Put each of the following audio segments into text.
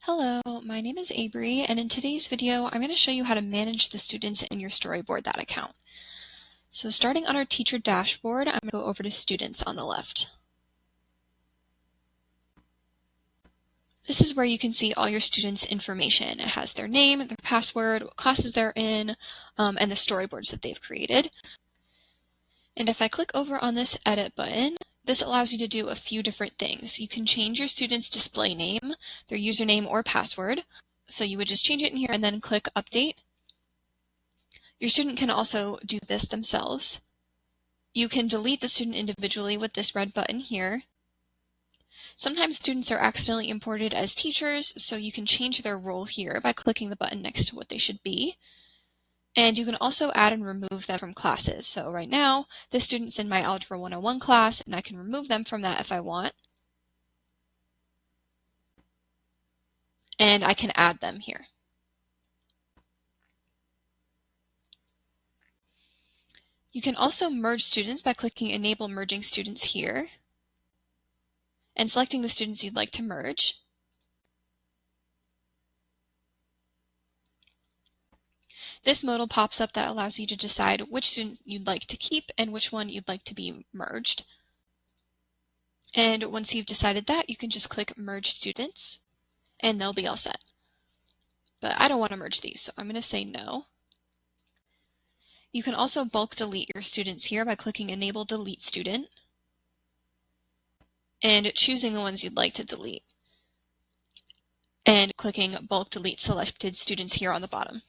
Hello, my name is Abri, and in today's video, I'm going to show you how to manage the students in your Storyboard that account. So starting on our teacher dashboard, I'm going to go over to students on the left. This is where you can see all your students' information. It has their name, their password, what classes they're in, and the storyboards that they've created. And if I click over on this edit button, this allows you to do a few different things. You can change your student's display name, their username or password. So you would just change it in here and then click update. Your student can also do this themselves. You can delete the student individually with this red button here. Sometimes students are accidentally imported as teachers, so you can change their role here by clicking the button next to what they should be. And you can also add and remove them from classes. So right now, this student's in my Algebra 101 class, and I can remove them from that if I want. And I can add them here. You can also merge students by clicking Enable Merging Students here and selecting the students you'd like to merge. This modal pops up that allows you to decide which student you'd like to keep and which one you'd like to be merged. And once you've decided that, you can just click Merge Students, and they'll be all set. But I don't want to merge these, so I'm going to say no. You can also bulk delete your students here by clicking Enable Delete Student and choosing the ones you'd like to delete, and clicking Bulk Delete Selected Students here on the bottom.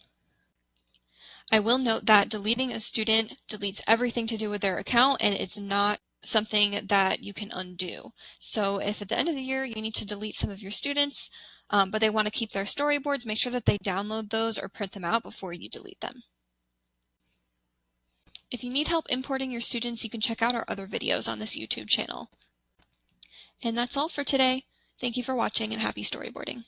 I will note that deleting a student deletes everything to do with their account, and it's not something that you can undo. So if at the end of the year you need to delete some of your students, but they want to keep their storyboards, make sure that they download those or print them out before you delete them. If you need help importing your students, you can check out our other videos on this YouTube channel. And that's all for today. Thank you for watching and happy storyboarding.